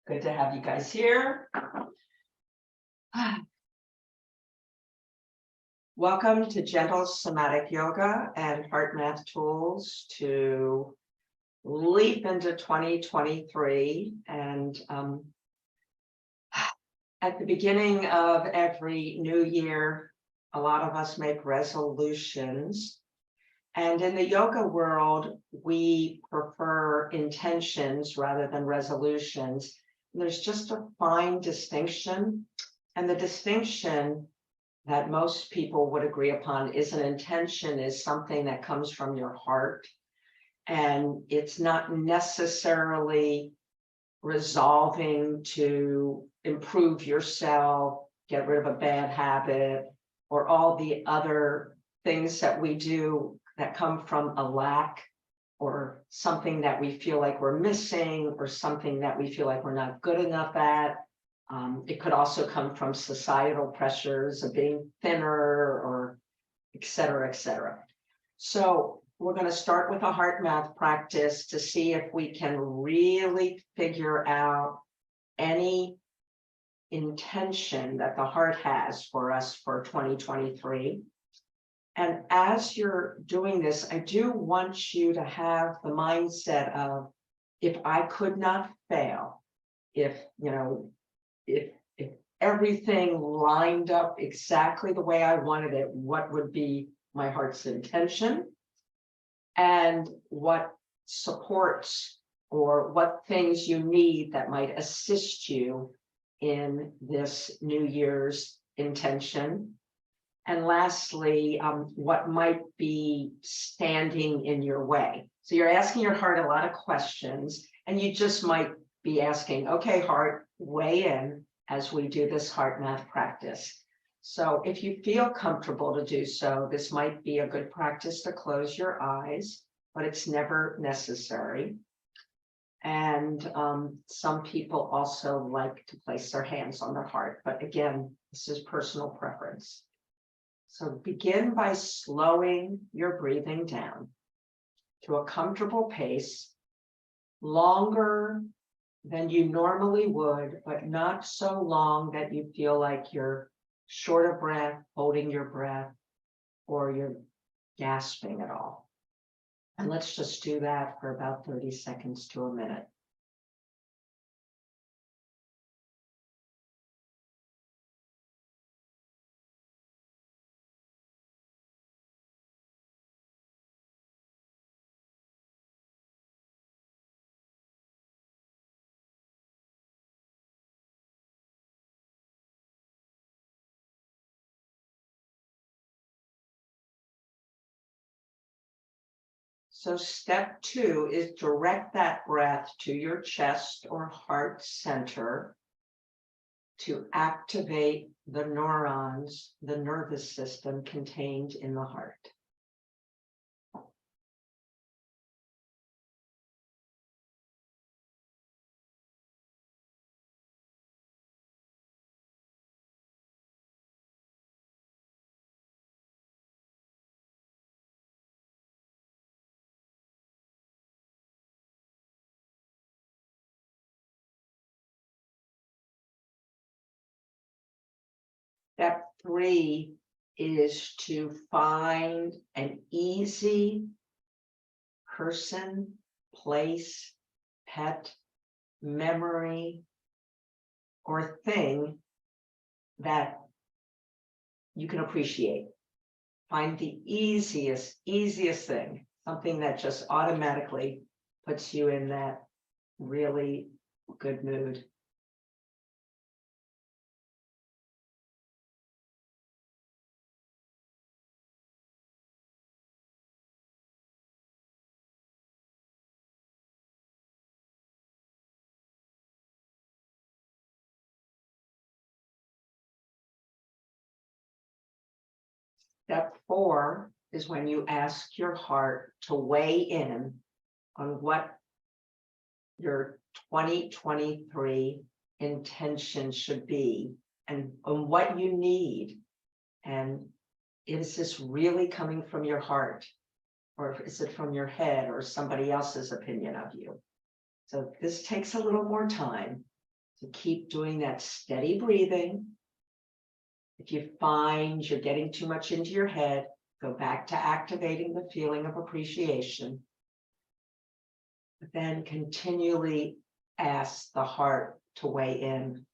Good to have you guys here. Welcome to Gentle Somatic Yoga and HeartMath tools to leap into 2023. And at the beginning of every new year, a lot of us make resolutions. And in the yoga world, we prefer intentions rather than resolutions. There's just a fine distinction, and the distinction that most people would agree upon is an intention is something that comes from your heart, and it's not necessarily resolving to improve yourself, get rid of a bad habit, or all the other things that we do that come from a lack or something that we feel like we're missing or something that we feel like we're not good enough at. It could also come from societal pressures of being thinner or et cetera, et cetera. So we're going to start with a HeartMath practice to see if we can really figure out any intention that the heart has for us for 2023. And as you're doing this, I do want you to have the mindset of, if I could not fail, if everything lined up exactly the way I wanted it, what would be my heart's intention? And what supports or what things you need that might assist you in this New Year's intention? And lastly, what might be standing in your way? So you're asking your heart a lot of questions, and you just might be asking, okay, heart, weigh in as we do this HeartMath practice. So if you feel comfortable to do so, this might be a good practice to close your eyes, but it's never necessary. And some people also like to place their hands on their heart, but again, this is personal preference. So begin by slowing your breathing down to a comfortable pace, longer than you normally would, but not so long that you feel like you're short of breath, holding your breath, or you're gasping at all. And let's just do that for about 30 seconds to a minute. So step 2 is direct that breath to your chest or heart center to activate the neurons, the nervous system contained in the heart. Step 3 is to find an easy person, place, pet, memory, or thing that you can appreciate. Find the easiest thing, something that just automatically puts you in that really good mood. Step 4 is when you ask your heart to weigh in on what your 2023 intention should be and on what you need. And is this really coming from your heart, or is it from your head or somebody else's opinion of you? So this takes a little more time. So keep doing that steady breathing. If you find you're getting too much into your head, go back to activating the feeling of appreciation. But then continually ask the heart to weigh in.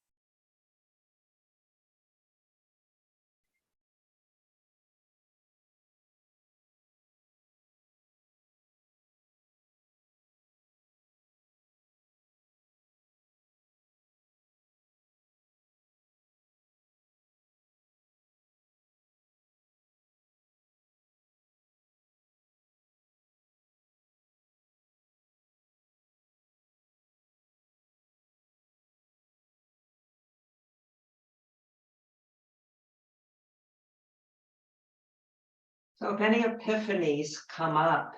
So if any epiphanies come up,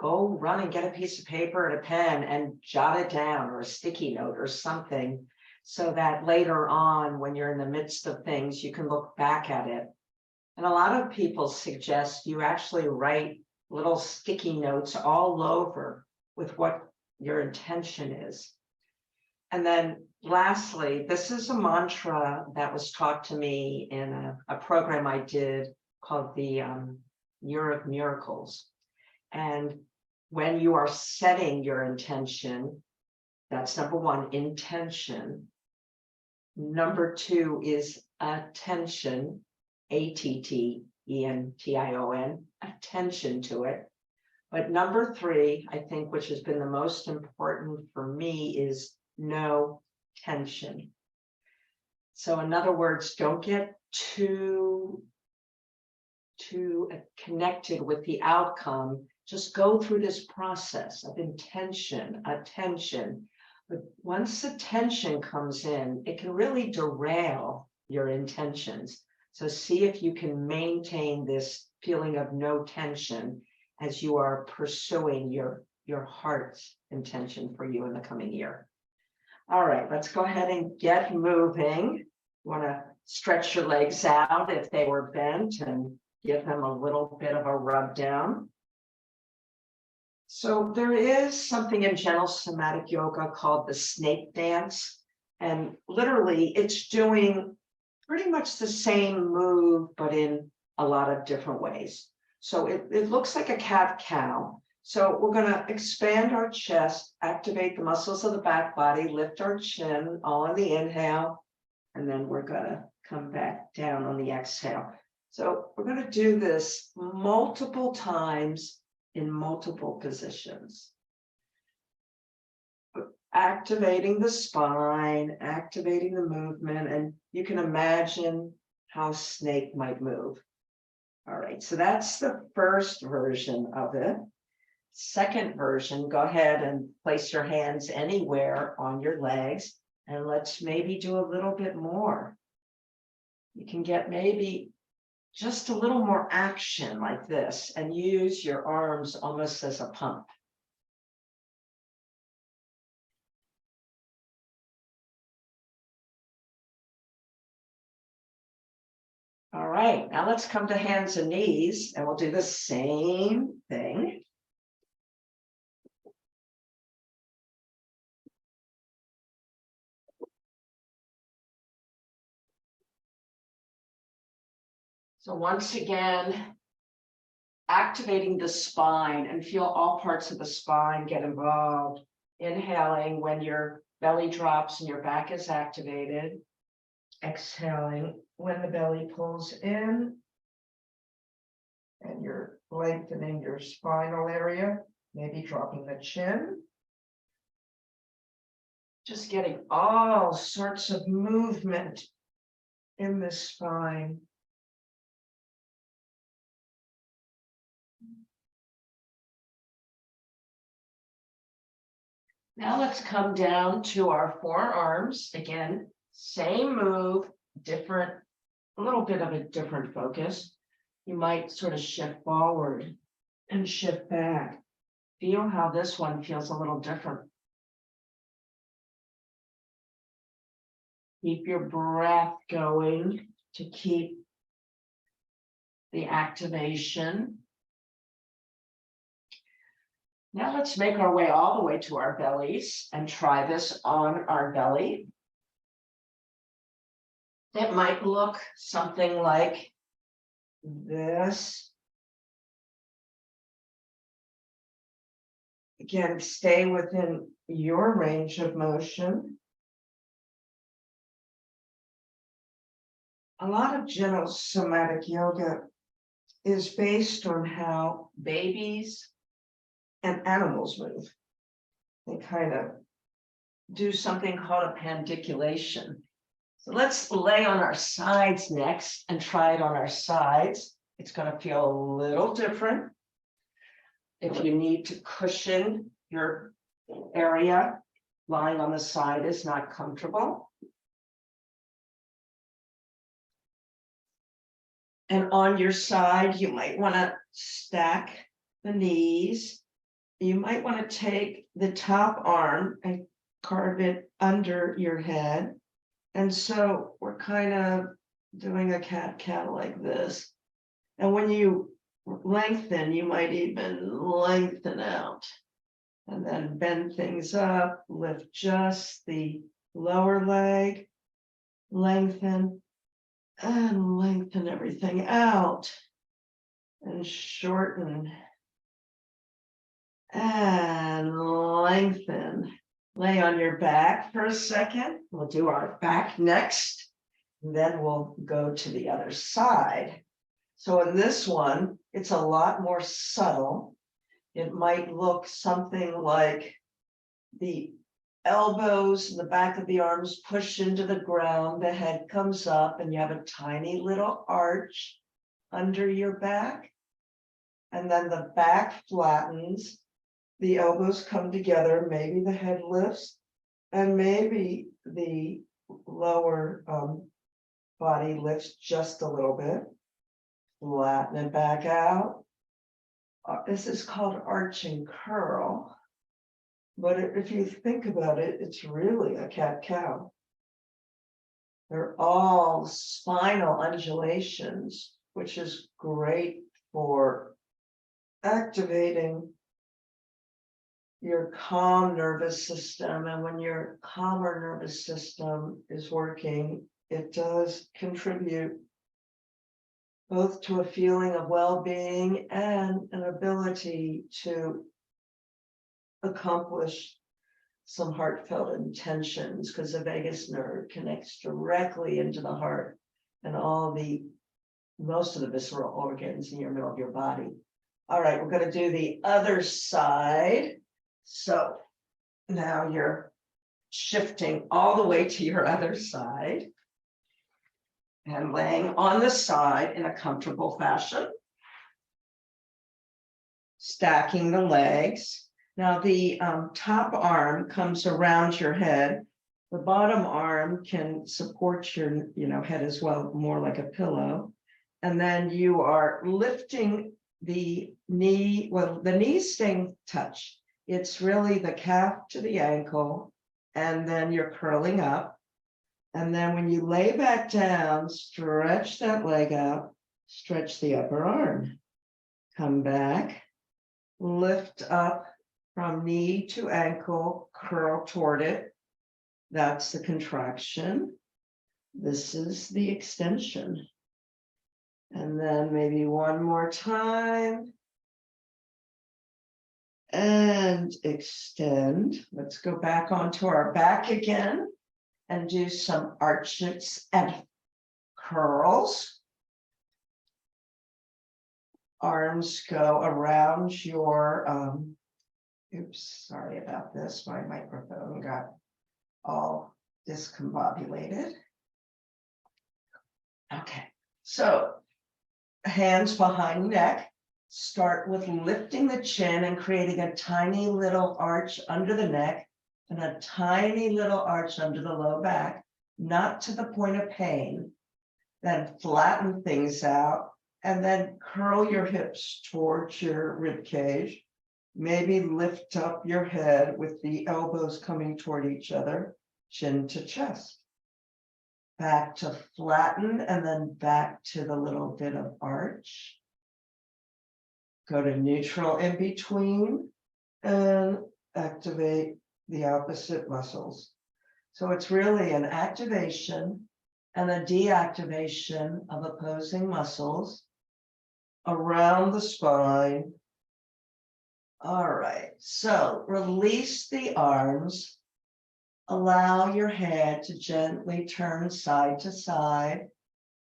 go run and get a piece of paper and a pen and jot it down, or a sticky note or something, so that later on, when you're in the midst of things, you can look back at it. And a lot of people suggest you actually write little sticky notes all over with what your intention is. And then lastly, this is a mantra that was taught to me in a program I did called the Year of Miracles. And when you are setting your intention, that's number one, intention. Number two is attention, attention, attention to it. But number three, I think, which has been the most important for me, is no tension. So in other words, don't get too connected with the outcome. Just go through this process of intention, attention. But once the tension comes in, it can really derail your intentions. So see if you can maintain this feeling of no tension as you are pursuing your heart's intention for you in the coming year. All right, let's go ahead and get moving. You want to stretch your legs out if they were bent and give them a little bit of a rub down. So there is something in Gentle Somatic Yoga called the snake dance. And literally it's doing pretty much the same move, but in a lot of different ways. So it looks like a cat-cow. So we're going to expand our chest, activate the muscles of the back body, lift our chin all on the inhale, and then we're going to come back down on the exhale. So we're going to do this multiple times in multiple positions. Activating the spine, activating the movement, and you can imagine how a snake might move. All right, so that's the first version of it. Second version, go ahead and place your hands anywhere on your legs, and let's maybe do a little bit more. You can get maybe just a little more action like this and use your arms almost as a pump. All right, now let's come to hands and knees, and we'll do the same thing. So once again, activating the spine, and feel all parts of the spine get involved. Inhaling when your belly drops and your back is activated. Exhaling when the belly pulls in and you're lengthening your spinal area, maybe dropping the chin. Just getting all sorts of movement in the spine. Now let's come down to our forearms. Again, same move, different, a little bit of a different focus. You might sort of shift forward and shift back. Feel how this one feels a little different. Keep your breath going to keep the activation. Now let's make our way all the way to our bellies and try this on our belly. It might look something like this. Again, stay within your range of motion. A lot of gentle somatic yoga is based on how babies and animals move. They kind of do something called a pandiculation. So let's lay on our sides next and try it on our sides. It's going to feel a little different. If you need to cushion your area, lying on the side is not comfortable. And on your side, you might want to stack the knees. You might want to take the top arm and carve it under your head. And so we're kind of doing a cat-cow like this. And when you lengthen, you might even lengthen out. And then bend things up, lift just the lower leg, lengthen, and lengthen everything out. And shorten. And lengthen. Lay on your back for a second. We'll do our back next. And then we'll go to the other side. So in this one, it's a lot more subtle. It might look something like the elbows and the back of the arms push into the ground. The head comes up and you have a tiny little arch under your back. And then the back flattens. The elbows come together, maybe the head lifts, and maybe the lower body lifts just a little bit. Flatten it back out. This is called arching curl. But if you think about it, it's really a cat-cow. They're all spinal undulations, which is great for activating your calm nervous system. And when your calmer nervous system is working, it does contribute both to a feeling of well-being and an ability to accomplish some heartfelt intentions, because the vagus nerve connects directly into the heart and most of the visceral organs in your middle of your body. All right, we're going to do the other side. So now you're shifting all the way to your other side and laying on the side in a comfortable fashion. Stacking the legs. Now the top arm comes around your head. The bottom arm can support your head as well, more like a pillow. And then you are lifting the knee. Well, the knees staying touched. It's really the calf to the ankle, and then you're curling up. And then when you lay back down, stretch that leg out, stretch the upper arm. Come back, lift up from knee to ankle, curl toward it. That's the contraction. This is the extension. And then maybe one more time. And extend. Let's go back onto our back again and do some arches and curls. Arms go around your, oops, sorry about this. My microphone got all discombobulated. Okay, so hands behind neck. Start with lifting the chin and creating a tiny little arch under the neck and a tiny little arch under the low back, not to the point of pain. Then flatten things out and then curl your hips towards your rib cage. Maybe lift up your head with the elbows coming toward each other, chin to chest. Back to flatten and then back to the little bit of arch. Go to neutral in between, and activate the opposite muscles. So it's really an activation and a deactivation of opposing muscles around the spine. All right, so release the arms. Allow your head to gently turn side to side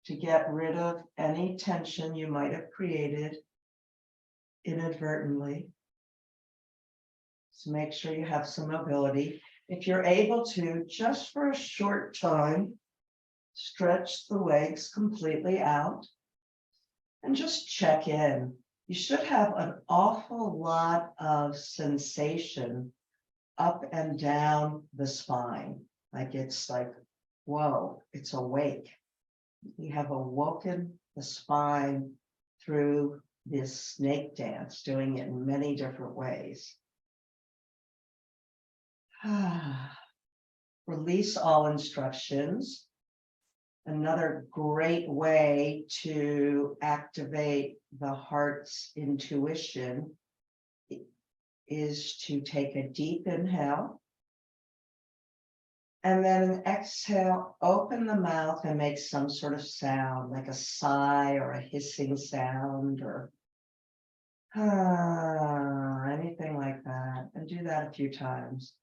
to get rid of any tension you might have created inadvertently. So make sure you have some mobility. If you're able to, just for a short time, stretch the legs completely out and just check in. You should have an awful lot of sensation up and down the spine. Like it's like, whoa, it's awake. We have awoken the spine through this snake dance, doing it in many different ways. Release all instructions. Another great way to activate the heart's intuition is to take a deep inhale and then an exhale, open the mouth and make some sort of sound, like a sigh or a hissing sound or anything like that. And do that a few times.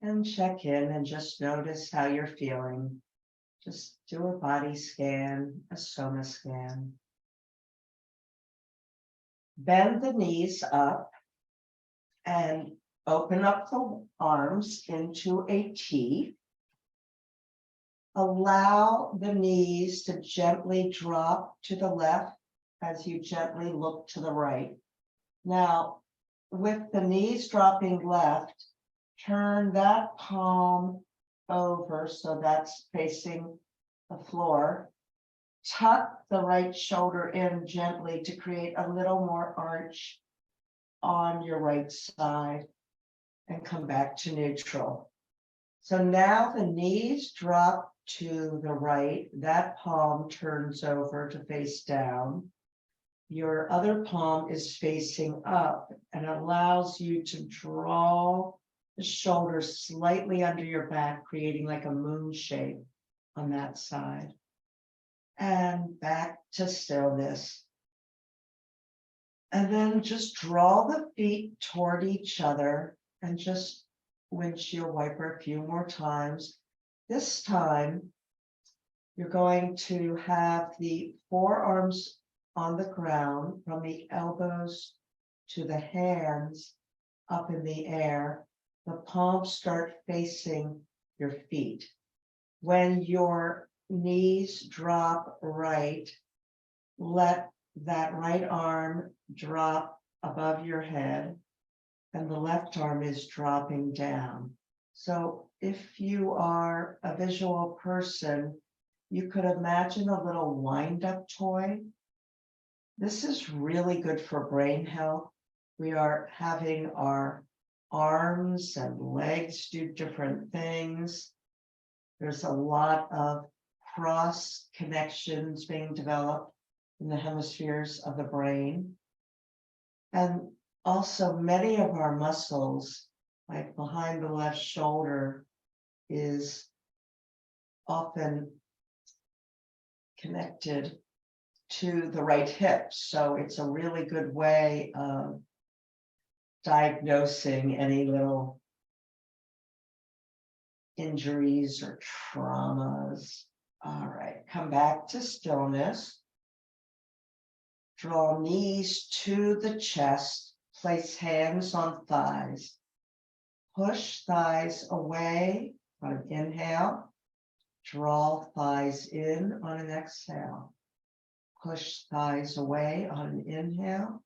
And check in and just notice how you're feeling. Just do a body scan, a soma scan. Bend the knees up and open up the arms into a T. Allow the knees to gently drop to the left as you gently look to the right. Now, with the knees dropping left, turn that palm over so that's facing the floor. Tuck the right shoulder in gently to create a little more arch on your right side and come back to neutral. So now the knees drop to the right, that palm turns over to face down. Your other palm is facing up and allows you to draw the shoulders slightly under your back, creating like a moon shape on that side. And back to stillness. And then just draw the feet toward each other and just windshield wiper a few more times. This time, you're going to have the forearms on the ground from the elbows to the hands up in the air. The palms start facing your feet. When your knees drop right, let that right arm drop above your head and the left arm is dropping down. So if you are a visual person, you could imagine a little wind-up toy. This is really good for brain health. We are having our arms and legs do different things. There's a lot of cross connections being developed in the hemispheres of the brain. And also many of our muscles, like behind the left shoulder, is often connected to the right hip. So it's a really good way of diagnosing any little injuries or traumas. All right, come back to stillness. Draw knees to the chest, place hands on thighs. Push thighs away on an inhale. Draw thighs in on an exhale. Push thighs away on an inhale.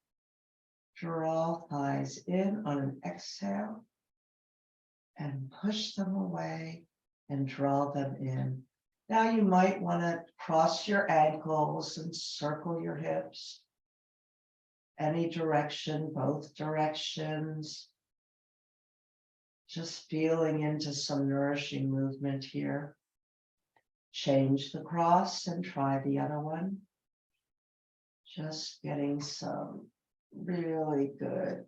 Draw thighs in on an exhale. And push them away and draw them in. Now you might want to cross your ankles and circle your hips. Any direction, both directions. Just feeling into some nourishing movement here. Change the cross and try the other one. Just getting some really good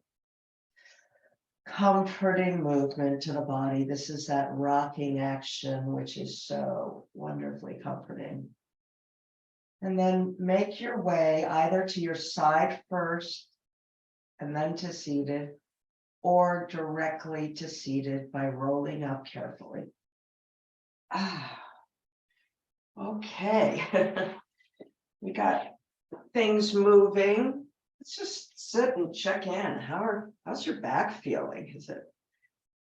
comforting movement to the body. This is that rocking action, which is so wonderfully comforting. And then make your way either to your side first and then to seated, or directly to seated by rolling up carefully. Okay. We got things moving. Let's just sit and check in. How's your back feeling?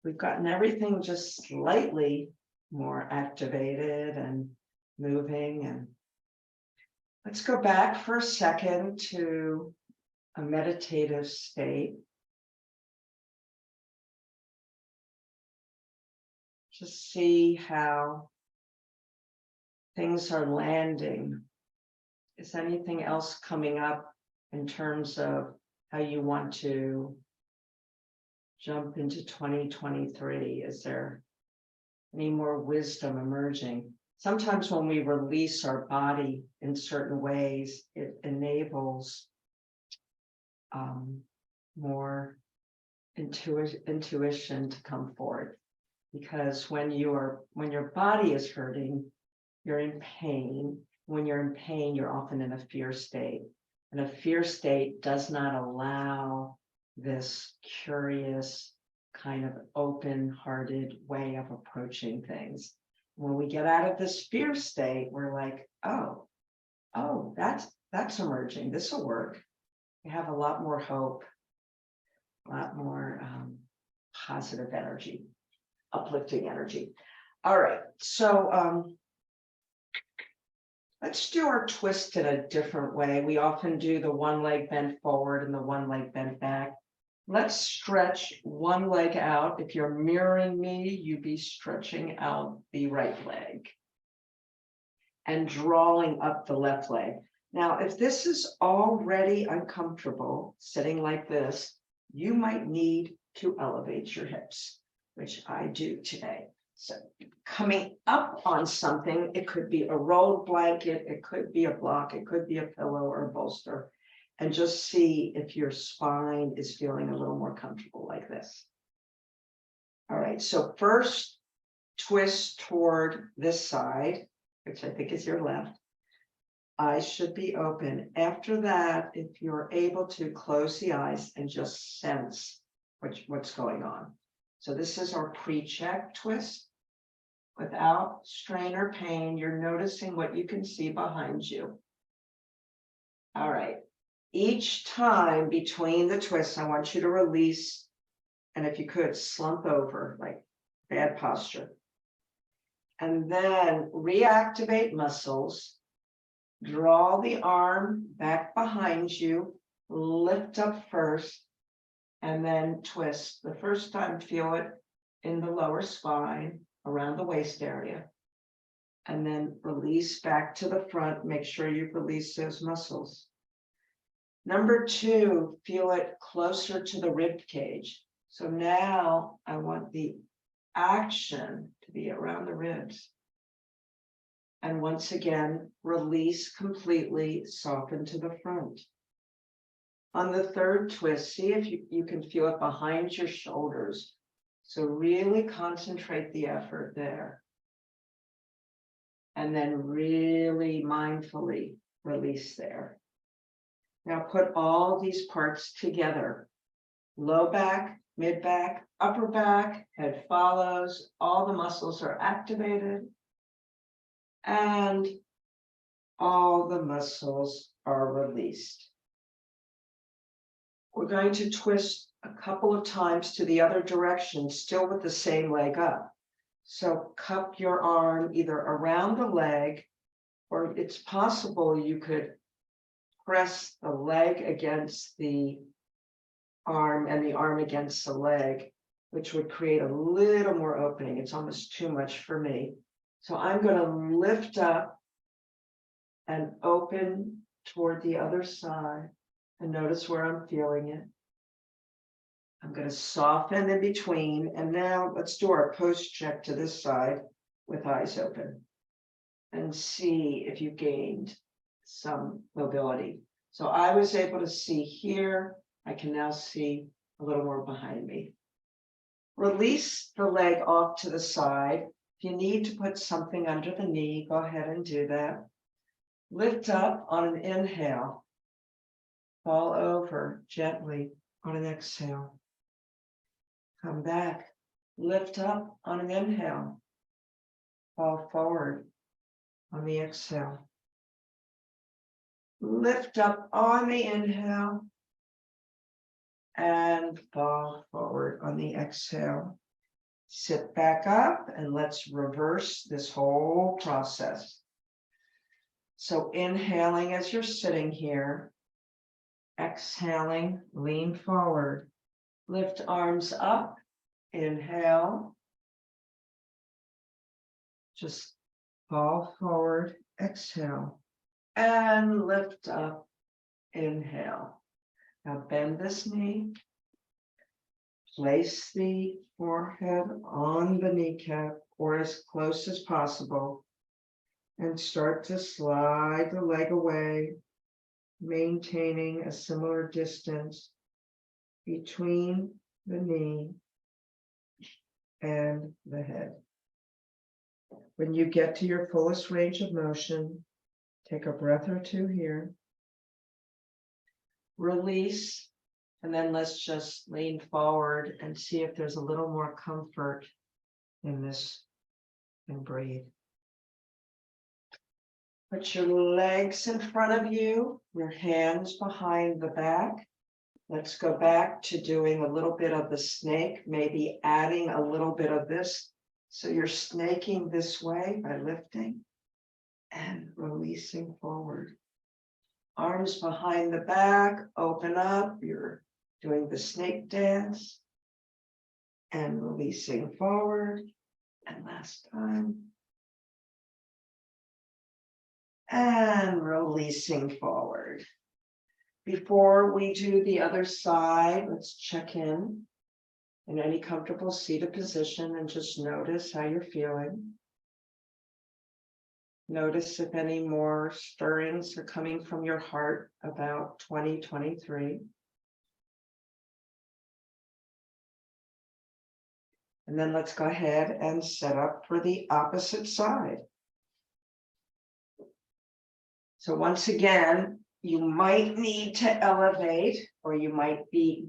We've gotten everything just slightly more activated and moving. And let's go back for a second to a meditative state. Just see how things are landing. Is anything else coming up in terms of how you want to jump into 2023? Is there any more wisdom emerging? Sometimes when we release our body in certain ways, it enables more intuition to come forward. Because when your body is hurting, you're in pain. When you're in pain, you're often in a fear state. And a fear state does not allow this curious, kind of open-hearted way of approaching things. When we get out of this fear state, we're like, oh, that's emerging. This will work. We have a lot more hope, a lot more positive energy, uplifting energy. All right, so let's do our twist in a different way. We often do the one leg bent forward and the one leg bent back. Let's stretch one leg out. If you're mirroring me, you'd be stretching out the right leg and drawing up the left leg. Now, if this is already uncomfortable, sitting like this, you might need to elevate your hips, which I do today. So coming up on something, it could be a rolled blanket, it could be a block, it could be a pillow or a bolster, and just see if your spine is feeling a little more comfortable like this. All right, so first twist toward this side, which I think is your left. Eyes should be open. After that, if you're able to close the eyes and just sense what's going on. So this is our pre-check twist. Without strain or pain, you're noticing what you can see behind you. All right. Each time between the twists, I want you to release, and if you could, slump over, like bad posture. And then reactivate muscles. Draw the arm back behind you, lift up first, and then twist. The first time, feel it in the lower spine, around the waist area, and then release back to the front. Make sure you've released those muscles. Number two, feel it closer to the rib cage. So now I want the action to be around the ribs. And once again, release completely, soften to the front. On the third twist, see if you can feel it behind your shoulders. So really concentrate the effort there. And then really mindfully release there. Now put all these parts together. Low back, mid back, upper back, head follows. All the muscles are activated. And all the muscles are released. We're going to twist a couple of times to the other direction, still with the same leg up. So cup your arm either around the leg, or it's possible you could press the leg against the arm and the arm against the leg, which would create a little more opening. It's almost too much for me. So I'm going to lift up and open toward the other side and notice where I'm feeling it. I'm going to soften in between. And now let's do our post check to this side with eyes open and see if you gained some mobility. So I was able to see here. I can now see a little more behind me. Release the leg off to the side. If you need to put something under the knee, go ahead and do that. Lift up on an inhale. Fall over gently on an exhale. Come back. Lift up on an inhale. Fall forward on the exhale. Lift up on the inhale and fall forward on the exhale. Sit back up and let's reverse this whole process. So inhaling as you're sitting here, exhaling, lean forward, lift arms up, inhale, just fall forward, exhale, and lift up, inhale. Now bend this knee, place the forehead on the kneecap or as close as possible, and start to slide the leg away, maintaining a similar distance between the knee and the head. When you get to your fullest range of motion, take a breath or two here. Release, and then let's just lean forward and see if there's a little more comfort in this, and breathe. Put your legs in front of you, your hands behind the back. Let's go back to doing a little bit of the snake, maybe adding a little bit of this. So you're snaking this way by lifting and releasing forward. Arms behind the back, open up. You're doing the snake dance and releasing forward. And last time. And releasing forward. Before we do the other side, let's check in any comfortable seated position and just notice how you're feeling. Notice if any more stirrings are coming from your heart about 2023. And then let's go ahead and set up for the opposite side. So once again, you might need to elevate, or you might be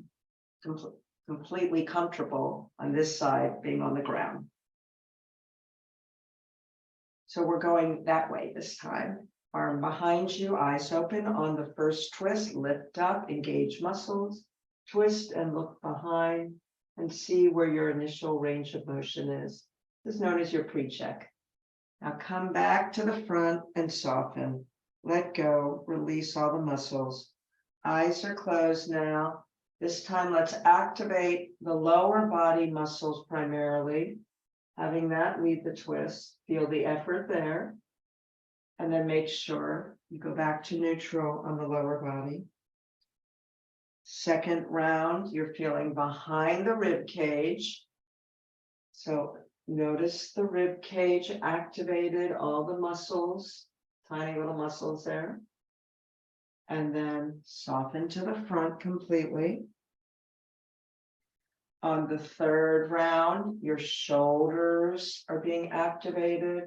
completely comfortable on this side being on the ground. So we're going that way this time. Arm behind you, eyes open on the first twist, lift up, engage muscles, twist and look behind and see where your initial range of motion is. This is known as your pre-check. Now come back to the front and soften. Let go, release all the muscles. Eyes are closed now. This time let's activate the lower body muscles primarily. Having that lead the twist, feel the effort there. And then make sure you go back to neutral on the lower body. Second round, you're feeling behind the rib cage. So notice the rib cage activated, all the muscles, tiny little muscles there. And then soften to the front completely. On the third round, your shoulders are being activated,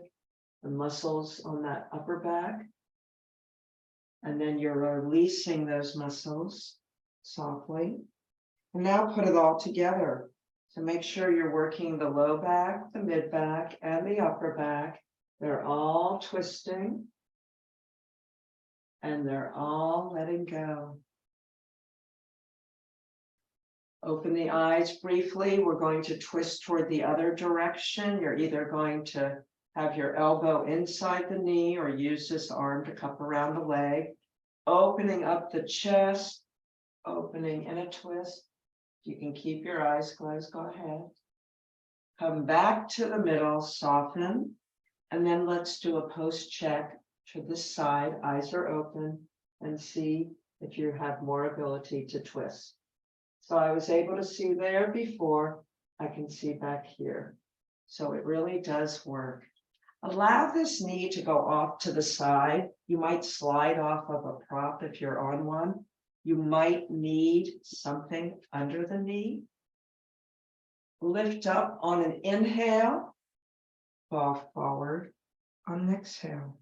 the muscles on that upper back. And then you're releasing those muscles softly. And now put it all together. So make sure you're working the low back, the mid back, and the upper back. They're all twisting. And they're all letting go. Open the eyes briefly. We're going to twist toward the other direction. You're either going to have your elbow inside the knee or use this arm to cup around the leg. Opening up the chest, opening in a twist. You can keep your eyes closed, go ahead. Come back to the middle, soften, and then let's do a post check to this side. Eyes are open and see if you have more ability to twist. So I was able to see there before, I can see back here. So it really does work. Allow this knee to go off to the side. You might slide off of a prop if you're on one. You might need something under the knee. Lift up on an inhale, fall forward on an exhale.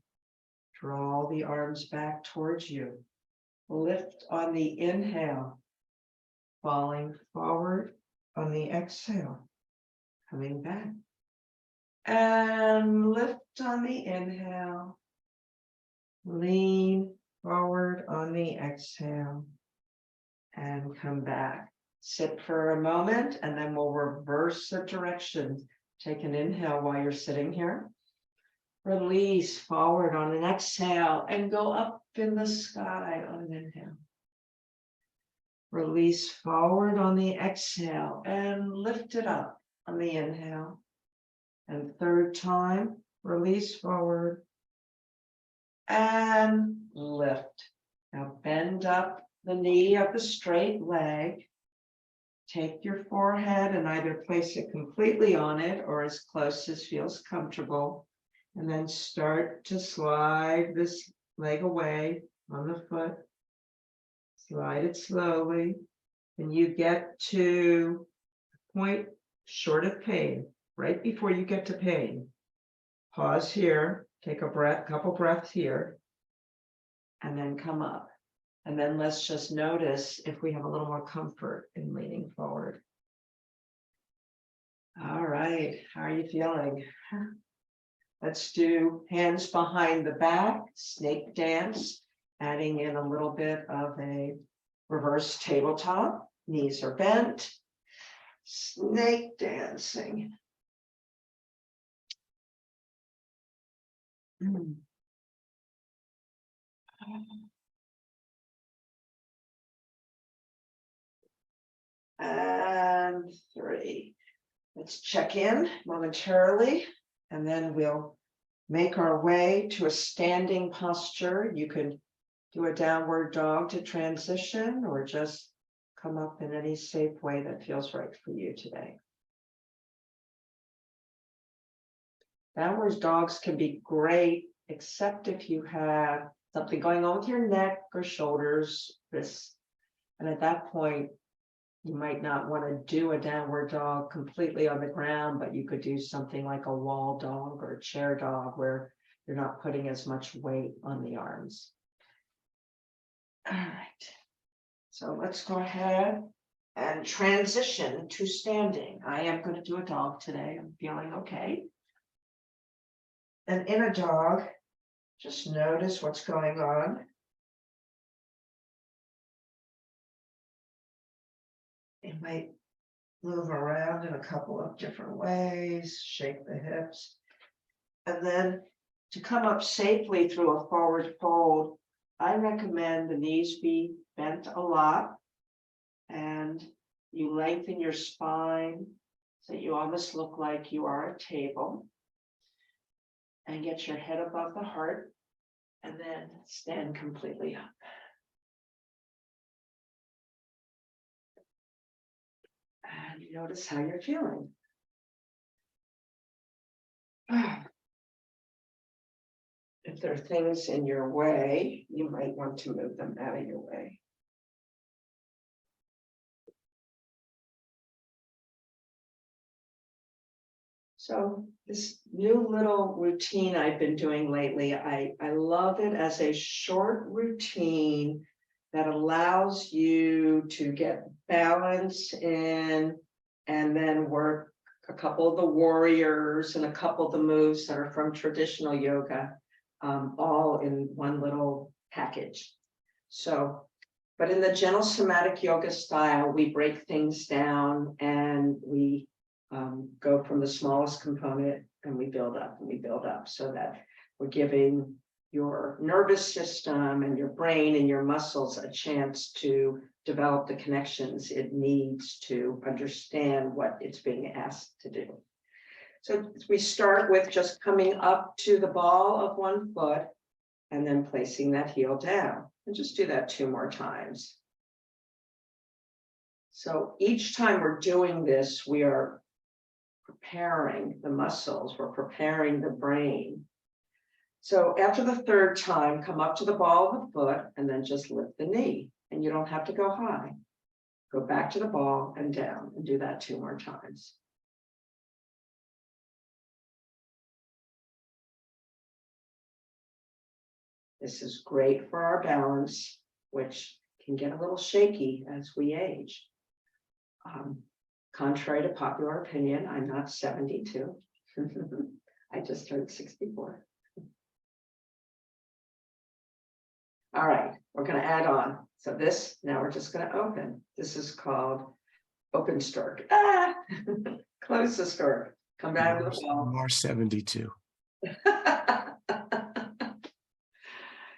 Draw the arms back towards you. Lift on the inhale, falling forward on the exhale, coming back. And lift on the inhale, lean forward on the exhale, and come back. Sit for a moment, and then we'll reverse the direction. Take an inhale while you're sitting here. Release forward on an exhale and go up in the sky on an inhale. Release forward on the exhale and lift it up on the inhale. And third time, release forward and lift. Now bend up the knee of the straight leg. Take your forehead and either place it completely on it or as close as feels comfortable. And then start to slide this leg away on the foot. Slide it slowly. And you get to a point short of pain, right before you get to pain. Pause here, take a breath, couple breaths here, and then come up. And then let's just notice if we have a little more comfort in leaning forward. All right, how are you feeling? Let's do hands behind the back, snake dance, adding in a little bit of a reverse tabletop. Knees are bent, snake dancing. And 3. Let's check in momentarily, and then we'll make our way to a standing posture. You could do a downward dog to transition, or just come up in any safe way that feels right for you today. Downward dogs can be great, except if you have something going on with your neck or shoulders, wrists. And at that point, you might not want to do a downward dog completely on the ground, but you could do something like a wall dog or a chair dog where you're not putting as much weight on the arms. All right, so let's go ahead and transition to standing. I am going to do a dog today. I'm feeling okay. And in a dog, just notice what's going on. It might move around in a couple of different ways, shake the hips. And then to come up safely through a forward fold, I recommend the knees be bent a lot and you lengthen your spine so you almost look like you are a table. And get your head above the heart and then stand completely up. And notice how you're feeling. If there are things in your way, you might want to move them out of your way. So this new little routine I've been doing lately, I love it as a short routine that allows you to get balance in and then work a couple of the warriors and a couple of the moves that are from traditional yoga, all in one little package. So, but in the Gentle Somatic Yoga style, we break things down and we go from the smallest component and we build up so that we're giving your nervous system and your brain and your muscles a chance to develop the connections it needs to understand what it's being asked to do. So we start with just coming up to the ball of one foot and then placing that heel down. And just do that 2 more times. So each time we're doing this, we are preparing the muscles, we're preparing the brain. So after the third time, come up to the ball of the foot and then just lift the knee. And you don't have to go high. Go back to the ball and down and do that 2 more times. This is great for our balance, which can get a little shaky as we age. Contrary to popular opinion, I'm not 72. I just turned 64. All right, we're going to add on. So this, now we're just going to open. This is called open stirk. Ah! Close the stirk. Come down to the ball. More 72.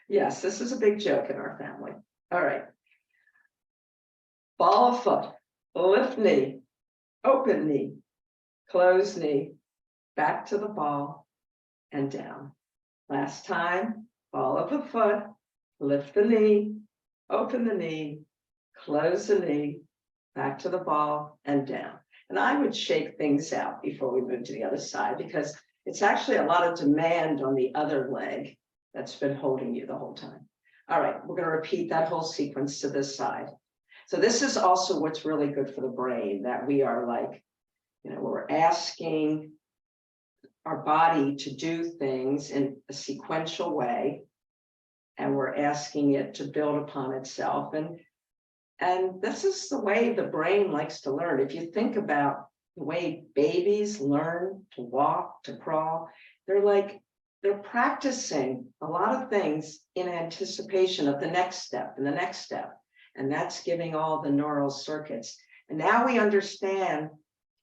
Yes, this is a big joke in our family. All right. Ball of foot, lift knee, open knee, close knee, back to the ball and down. Last time, ball of the foot, lift the knee, open the knee, close the knee, back to the ball and down. And I would shake things out before we move to the other side because it's actually a lot of demand on the other leg that's been holding you the whole time. All right, we're going to repeat that whole sequence to this side. So this is also what's really good for the brain, that we are like, we're asking our body to do things in a sequential way, and we're asking it to build upon itself. And this is the way the brain likes to learn. If you think about the way babies learn to walk, to crawl, they're practicing a lot of things in anticipation of the next step and the next step. And that's giving all the neural circuits. And now we understand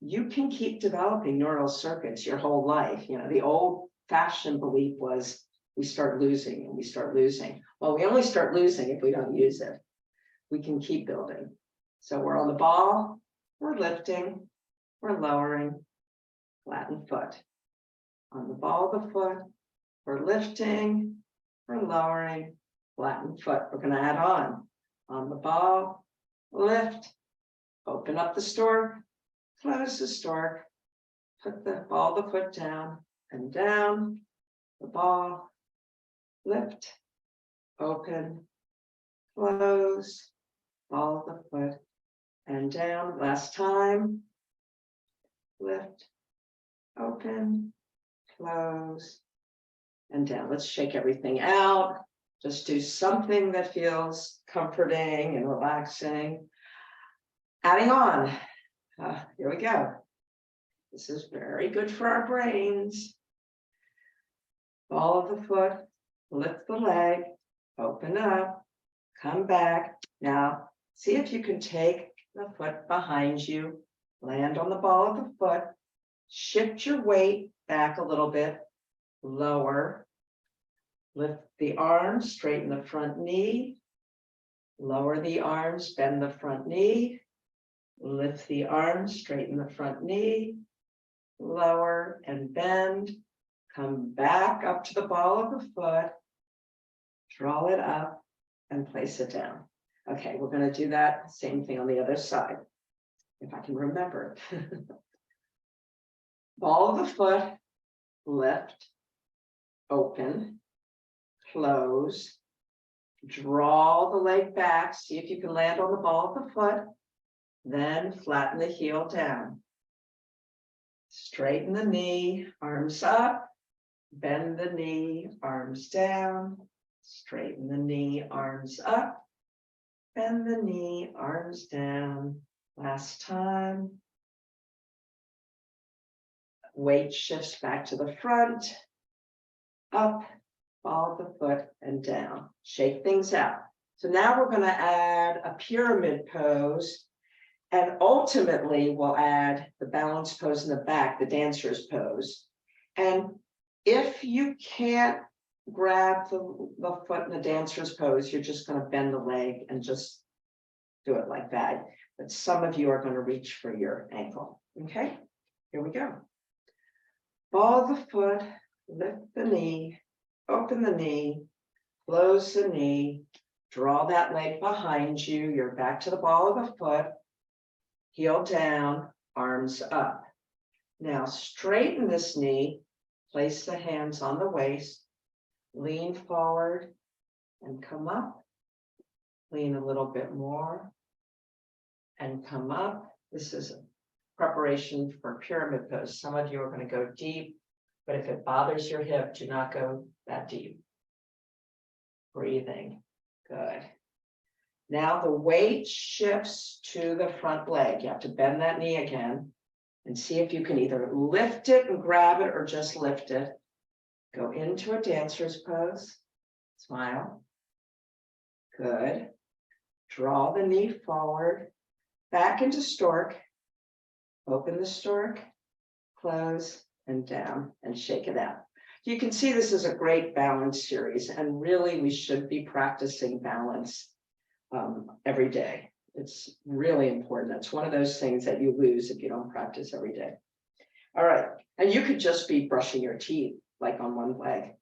you can keep developing neural circuits your whole life. The old fashioned belief was we start losing and we start losing. Well, we only start losing if we don't use it. We can keep building. So we're on the ball, we're lifting, we're lowering, flatten foot. On the ball of the foot, we're lifting, we're lowering, flatten foot. We're going to add on the ball, lift, open up the stork, close the stork, put the ball of the foot down and down, the ball, lift, open, close, ball of the foot and down. Last time, lift, open, close, and down. Let's shake everything out. Just do something that feels comforting and relaxing. Adding on. Here we go. This is very good for our brains. Ball of the foot, lift the leg, open up, come back. Now, see if you can take the foot behind you, land on the ball of the foot, shift your weight back a little bit, lower, lift the arms, straighten the front knee, lower the arms, bend the front knee, lift the arms, straighten the front knee, lower and bend, come back up to the ball of the foot, draw it up and place it down. Okay, we're going to do that same thing on the other side, if I can remember it. Ball of the foot, lift, open, close, draw the leg back, see if you can land on the ball of the foot, then flatten the heel down. Straighten the knee, arms up, bend the knee, arms down, straighten the knee, arms up, bend the knee, arms down. Last time. Weight shifts back to the front, up, ball of the foot, and down. Shake things out. So now we're going to add a pyramid pose, and ultimately we'll add the balance pose in the back, the dancer's pose. And if you can't grab the foot in the dancer's pose, you're just going to bend the leg and just do it like that. But some of you are going to reach for your ankle. Okay, here we go. Ball of the foot, lift the knee, open the knee, close the knee, draw that leg behind you. You're back to the ball of the foot. heel down, arms up. Now straighten this knee, place the hands on the waist, lean forward and come up. Lean a little bit more and come up. This is a preparation for pyramid pose. Some of you are going to go deep, but if it bothers your hip, do not go that deep. Breathing. Good. Now the weight shifts to the front leg. You have to bend that knee again and see if you can either lift it and grab it or just lift it. Go into a dancer's pose. Smile. Good. Draw the knee forward. Back into stork. Open the stork. Close and down and shake it out. You can see this is a great balance series, and really we should be practicing balance every day. It's really important. That's one of those things that you lose if you don't practice every day. All right, and you could just be brushing your teeth like on one leg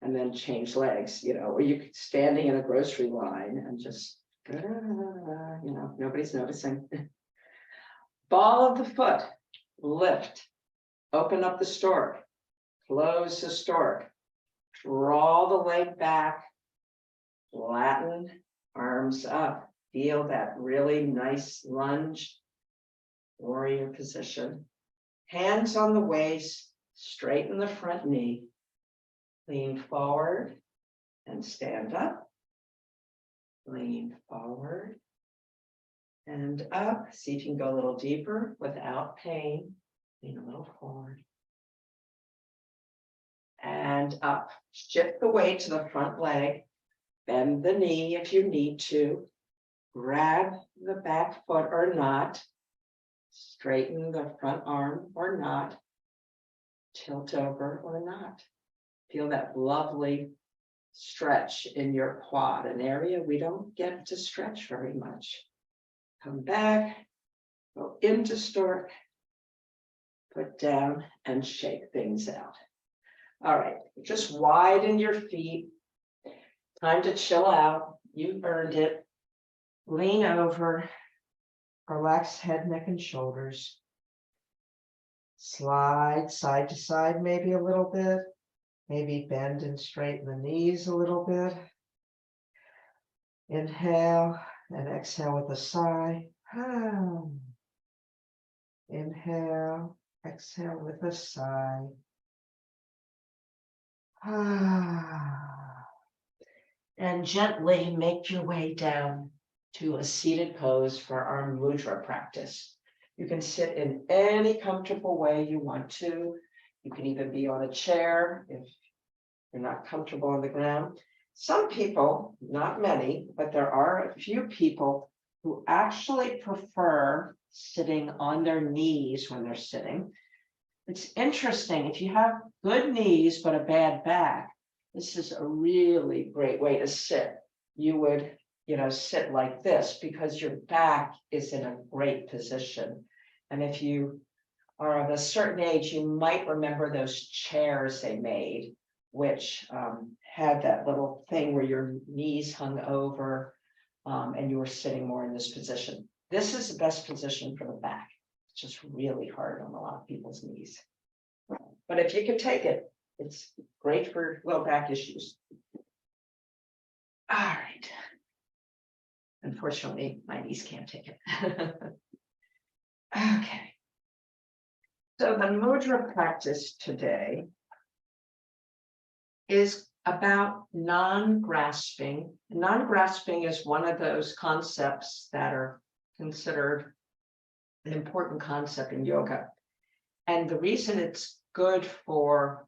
and then change legs, or you could standing in a grocery line and just, nobody's noticing. Ball of the foot, lift, open up the stork, close the stork, draw the leg back, flatten, arms up. Feel that really nice lunge, warrior position. Hands on the waist, straighten the front knee, lean forward and stand up. Lean forward and up. See if you can go a little deeper without pain. Lean a little forward. And up. Shift the weight to the front leg. Bend the knee if you need to. Grab the back foot or not. Straighten the front arm or not. Tilt over or not. Feel that lovely stretch in your quad, an area we don't get to stretch very much. Come back, go into stork, put down and shake things out. All right, just widen your feet. Time to chill out. You've earned it. Lean over, relax head, neck, and shoulders. Slide side to side maybe a little bit. Maybe bend and straighten the knees a little bit. Inhale and exhale with a sigh. Inhale, exhale with a sigh. And gently make your way down to a seated pose for our mudra practice. You can sit in any comfortable way you want to. You can even be on a chair if you're not comfortable on the ground. Some people, not many, but there are a few people who actually prefer sitting on their knees when they're sitting. It's interesting, if you have good knees but a bad back, this is a really great way to sit. You would, sit like this because your back is in a great position. And if you are of a certain age, you might remember those chairs they made, which had that little thing where your knees hung over and you were sitting more in this position. This is the best position for the back. It's just really hard on a lot of people's knees. But if you can take it, it's great for low back issues. All right. Unfortunately, my knees can't take it. Okay. So the mudra practice today is about non-grasping. Non-grasping is one of those concepts that are considered an important concept in yoga. And the reason it's good for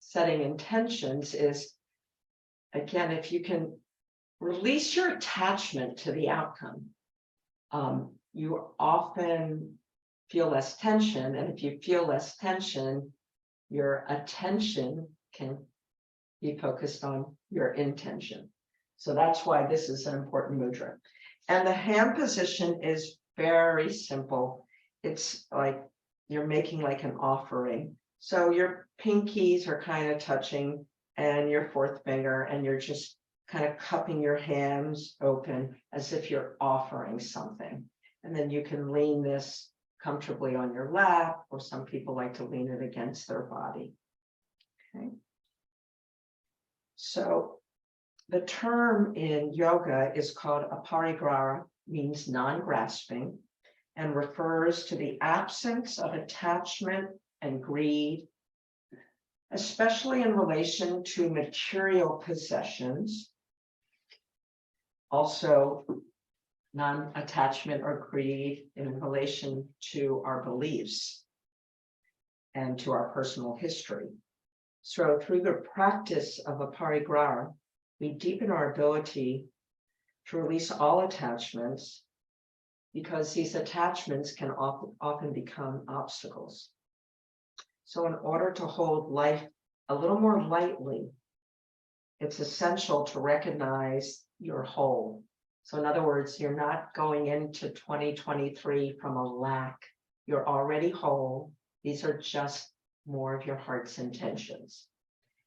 setting intentions is, again, if you can release your attachment to the outcome, you often feel less tension. And if you feel less tension, your attention can be focused on your intention. So that's why this is an important mudra. And the hand position is very simple. It's like you're making like an offering. So your pinkies are kind of touching and your fourth finger, and you're just kind of cupping your hands open as if you're offering something. And then you can lean this comfortably on your lap, or some people like to lean it against their body. Okay. So the term in yoga is called aparigrara, means non-grasping, and refers to the absence of attachment and greed, especially in relation to material possessions. Also, non-attachment or greed in relation to our beliefs and to our personal history. So through the practice of aparigrara, we deepen our ability to release all attachments, because these attachments can often become obstacles. So in order to hold life a little more lightly, it's essential to recognize you're whole. So in other words, you're not going into 2023 from a lack. You're already whole. These are just more of your heart's intentions.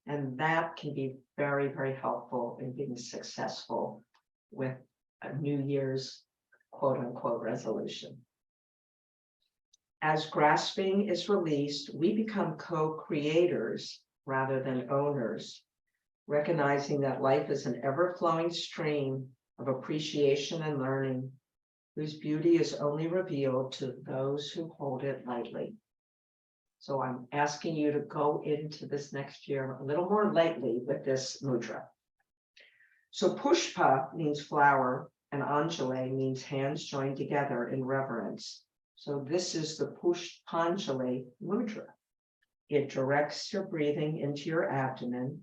And that can be very, very helpful in being successful with a New Year's quote unquote resolution. As grasping is released, we become co-creators rather than owners, recognizing that life is an ever-flowing stream of appreciation and learning, whose beauty is only revealed to those who hold it lightly. So I'm asking you to go into this next year a little more lightly with this mudra. So pushpa means flower, and anjali means hands joined together in reverence. So this is the Pushpanjali mudra. It directs your breathing into your abdomen,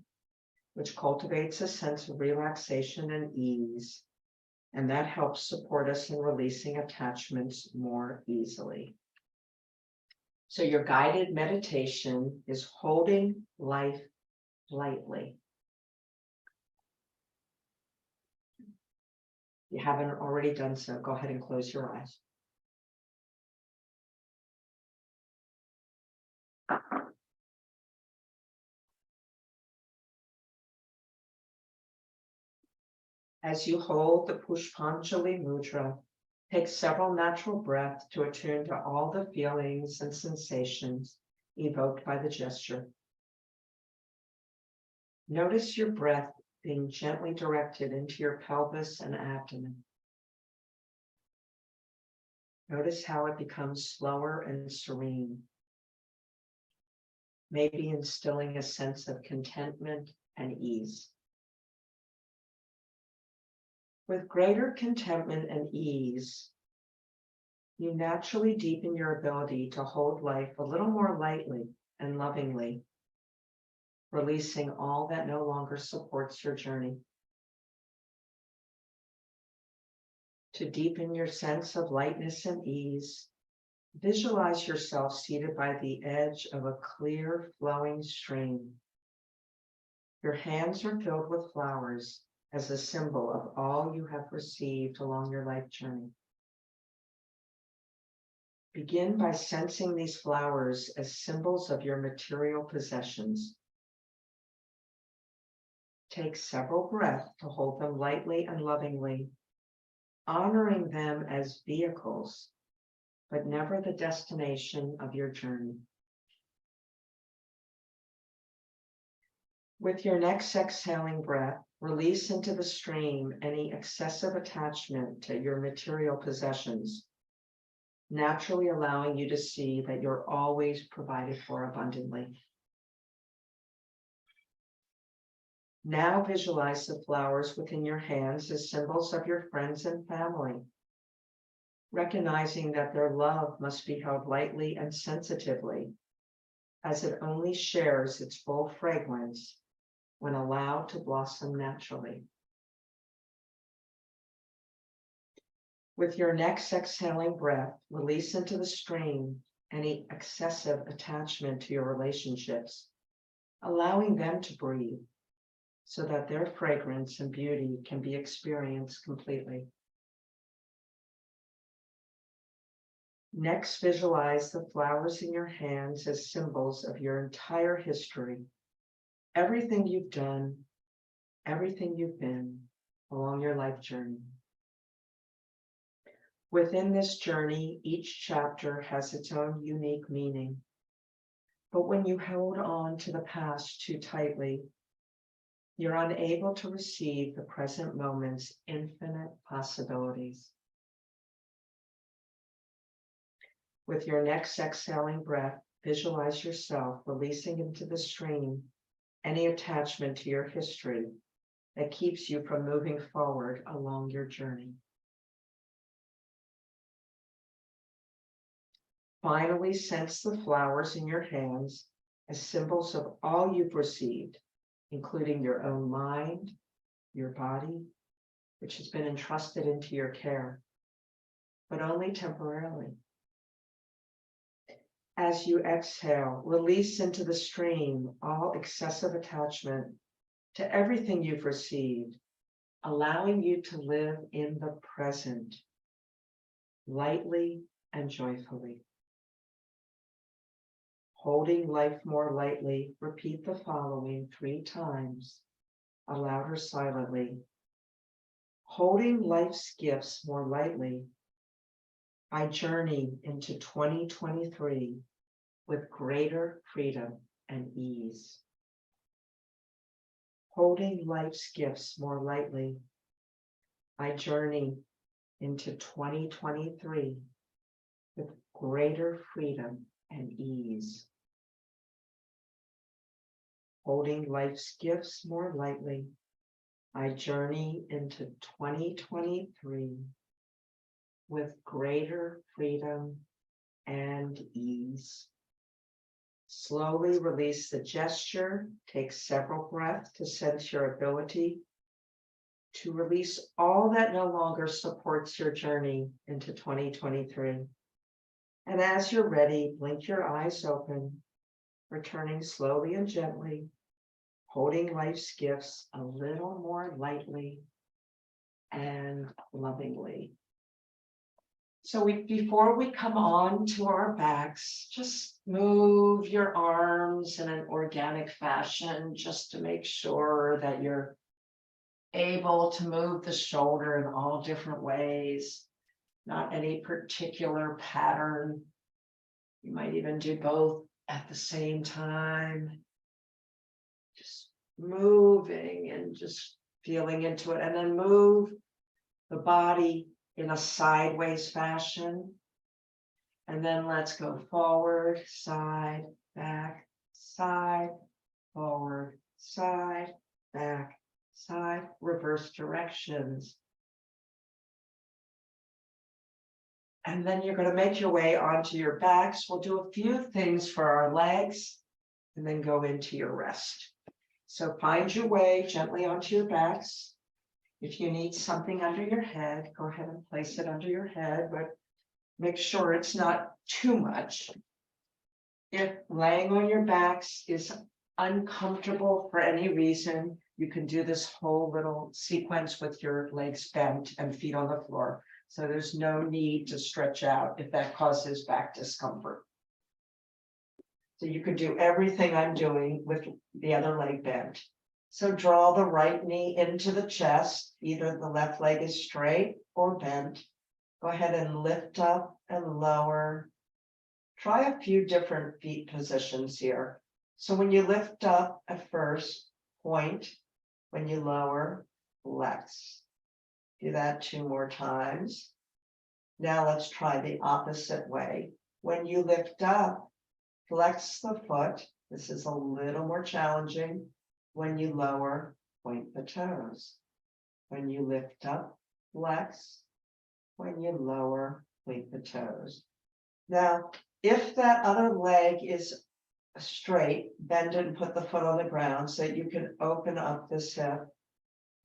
which cultivates a sense of relaxation and ease, and that helps support us in releasing attachments more easily. So your guided meditation is holding life lightly. If you haven't already done so, go ahead and close your eyes. As you hold the Pushpanjali mudra, take several natural breaths to attune to all the feelings and sensations evoked by the gesture. Notice your breath being gently directed into your pelvis and abdomen. Notice how it becomes slower and serene, maybe instilling a sense of contentment and ease. With greater contentment and ease, you naturally deepen your ability to hold life a little more lightly and lovingly, releasing all that no longer supports your journey. To deepen your sense of lightness and ease, visualize yourself seated by the edge of a clear, flowing stream. Your hands are filled with flowers as a symbol of all you have received along your life journey. Begin by sensing these flowers as symbols of your material possessions. Take several breaths to hold them lightly and lovingly, honoring them as vehicles, but never the destination of your journey. With your next exhaling breath, release into the stream any excessive attachment to your material possessions, naturally allowing you to see that you're always provided for abundantly. Now visualize the flowers within your hands as symbols of your friends and family, recognizing that their love must be held lightly and sensitively, as it only shares its full fragrance when allowed to blossom naturally. With your next exhaling breath, release into the stream any excessive attachment to your relationships, allowing them to breathe so that their fragrance and beauty can be experienced completely. Next, visualize the flowers in your hands as symbols of your entire history, everything you've done, everything you've been along your life journey. Within this journey, each chapter has its own unique meaning. But when you hold on to the past too tightly, you're unable to receive the present moment's infinite possibilities. With your next exhaling breath, visualize yourself releasing into the stream any attachment to your history that keeps you from moving forward along your journey. Finally, sense the flowers in your hands as symbols of all you've received, including your own mind, your body, which has been entrusted into your care, but only temporarily. As you exhale, release into the stream all excessive attachment to everything you've received, allowing you to live in the present, lightly and joyfully. Holding life more lightly, repeat the following 3 times, aloud or silently. Holding life's gifts more lightly, I journey into 2023 with greater freedom and ease. Holding life's gifts more lightly, I journey into 2023 with greater freedom and ease. Holding life's gifts more lightly, I journey into 2023 with greater freedom and ease. Slowly release the gesture. Take several breaths to sense your ability to release all that no longer supports your journey into 2023. And as you're ready, blink your eyes open, returning slowly and gently, holding life's gifts a little more lightly and lovingly. So before we come on to our backs, just move your arms in an organic fashion just to make sure that you're able to move the shoulder in all different ways, not any particular pattern. You might even do both at the same time. Just moving and just feeling into it, and then move the body in a sideways fashion. And then let's go forward, side, back, side, forward, side, back, side, reverse directions. And then you're going to make your way onto your backs. We'll do a few things for our legs and then go into your rest. So find your way gently onto your backs. If you need something under your head, go ahead and place it under your head, but make sure it's not too much. If laying on your backs is uncomfortable for any reason, you can do this whole little sequence with your legs bent and feet on the floor. So there's no need to stretch out if that causes back discomfort. So you could do everything I'm doing with the other leg bent. So draw the right knee into the chest. Either the left leg is straight or bent. Go ahead and lift up and lower. Try a few different feet positions here. So when you lift up at first, point. When you lower, flex. Do that 2 more times. Now let's try the opposite way. When you lift up, flex the foot. This is a little more challenging. When you lower, point the toes. When you lift up, flex. When you lower, point the toes. Now, if that other leg is straight, bend it and put the foot on the ground so that you can open up this hip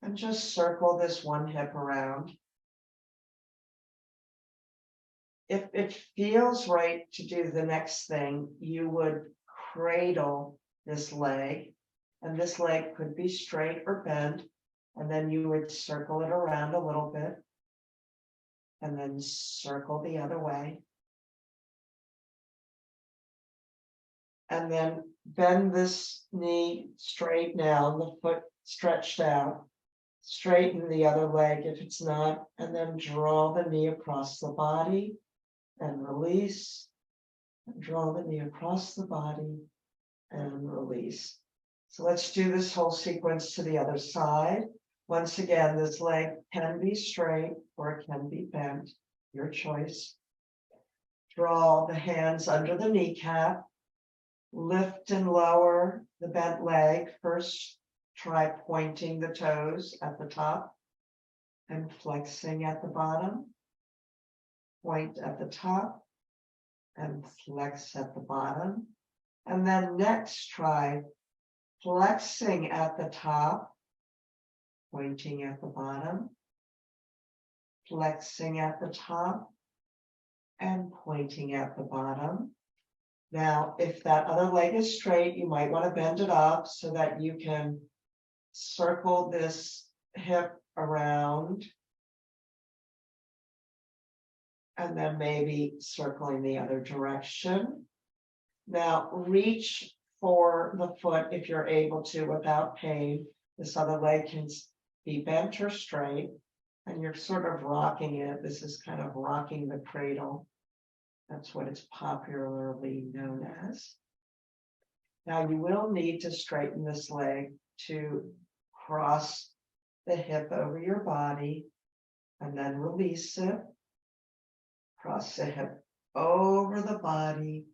and just circle this one hip around. If it feels right to do the next thing, you would cradle this leg, and this leg could be straight or bent, and then you would circle it around a little bit, and then circle the other way. And then bend this knee straight down, the foot stretched out, Straighten the other leg if it's not, and then draw the knee across the body and release. And draw the knee across the body and release. So let's do this whole sequence to the other side. Once again, this leg can be straight or it can be bent, your choice. Draw the hands under the kneecap. Lift and lower the bent leg. First, try pointing the toes at the top and flexing at the bottom. Point at the top and flex at the bottom. And then next, try flexing at the top, pointing at the bottom, flexing at the top, and pointing at the bottom. Now, if that other leg is straight, you might want to bend it up so that you can circle this hip around and then maybe circling the other direction. Now, reach for the foot if you're able to without pain. This other leg can be bent or straight, and you're sort of rocking it. This is kind of rocking the cradle. That's what it's popularly known as. Now you will need to straighten this leg to cross the hip over your body and then release it. Cross the hip over the body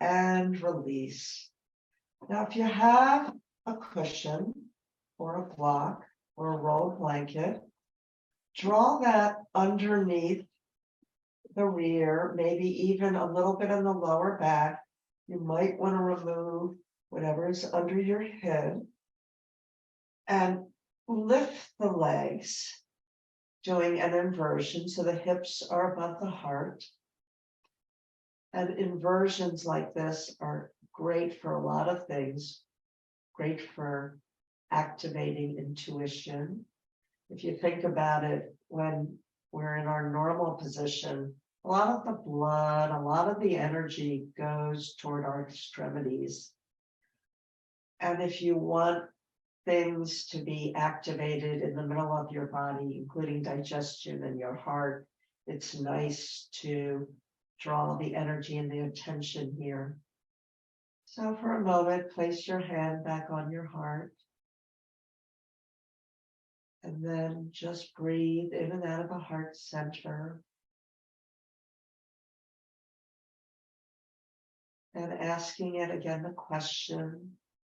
and release. Now, if you have a cushion or a block or a rolled blanket, draw that underneath the rear, maybe even a little bit on the lower back. You might want to remove whatever is under your head and lift the legs, doing an inversion so the hips are above the heart. And inversions like this are great for a lot of things, great for activating intuition. If you think about it, when we're in our normal position, a lot of the blood, a lot of the energy goes toward our extremities. And if you want things to be activated in the middle of your body, including digestion and your heart, it's nice to draw the energy and the attention here. So for a moment, place your hand back on your heart. And then just breathe in and out of the heart center. And asking it again the question,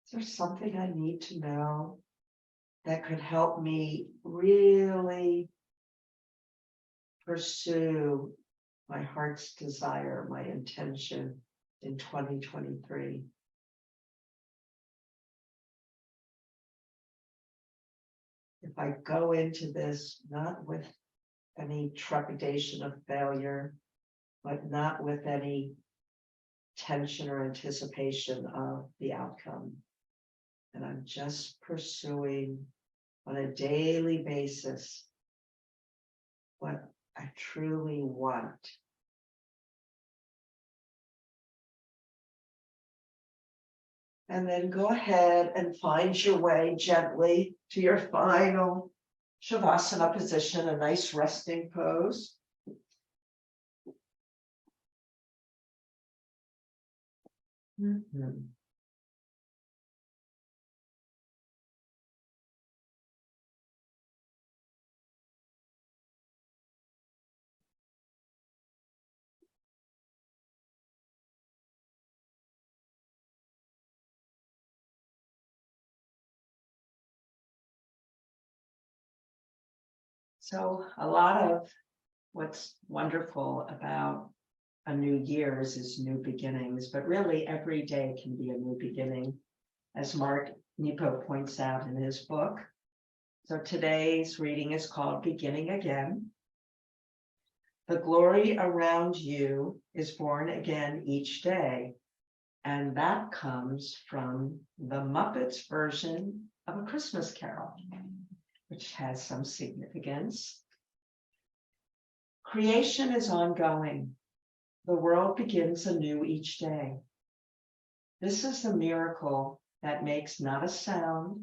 is there something I need to know that could help me really pursue my heart's desire, my intention in 2023? If I go into this not with any trepidation of failure, but not with any tension or anticipation of the outcome, and I'm just pursuing on a daily basis what I truly want. And then go ahead and find your way gently to your final Shavasana position, a nice resting pose. So a lot of what's wonderful about a new year is new beginnings, but really every day can be a new beginning, as Mark Nepo points out in his book. So today's reading is called Beginning Again. The glory around you is born again each day, and that comes from the Muppets version of A Christmas Carol, which has some significance. Creation is ongoing. The world begins anew each day. This is the miracle that makes not a sound,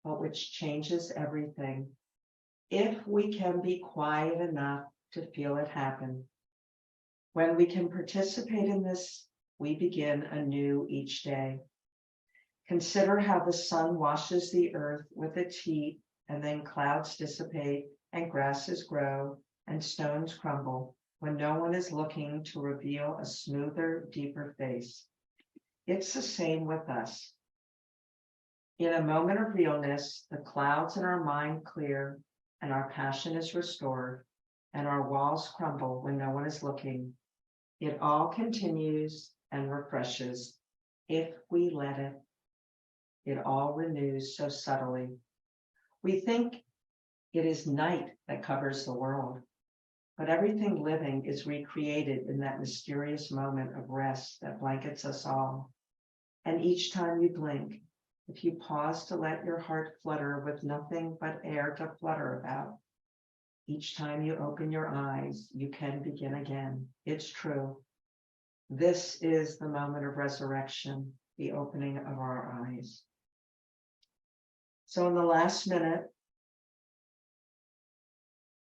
but which changes everything. If we can be quiet enough to feel it happen. When we can participate in this, we begin anew each day. Consider how the sun washes the earth with its heat, and then clouds dissipate and grasses grow and stones crumble when no one is looking to reveal a smoother, deeper face. It's the same with us. In a moment of realness, the clouds in our mind clear and our passion is restored and our walls crumble when no one is looking. It all continues and refreshes if we let it. It all renews so subtly. We think it is night that covers the world, but everything living is recreated in that mysterious moment of rest that blankets us all. And each time you blink, if you pause to let your heart flutter with nothing but air to flutter about, each time you open your eyes, you can begin again. It's true. This is the moment of resurrection, the opening of our eyes. So in the last minute,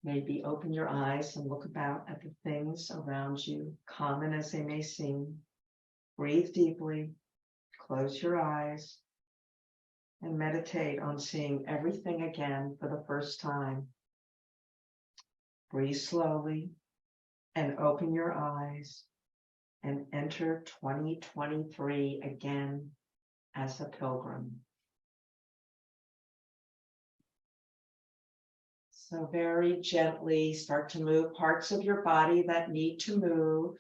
maybe open your eyes and look about at the things around you, common as they may seem. Breathe deeply, close your eyes, and meditate on seeing everything again for the first time. Breathe slowly and open your eyes and enter 2023 again as a pilgrim. So very gently start to move parts of your body that need to move.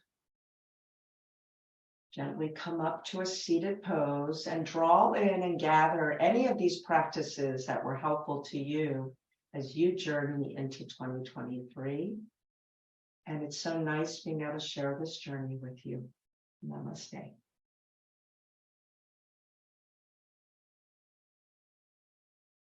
Gently come up to a seated pose and draw in and gather any of these practices that were helpful to you as you journey into 2023. And it's so nice being able to share this journey with you. Namaste.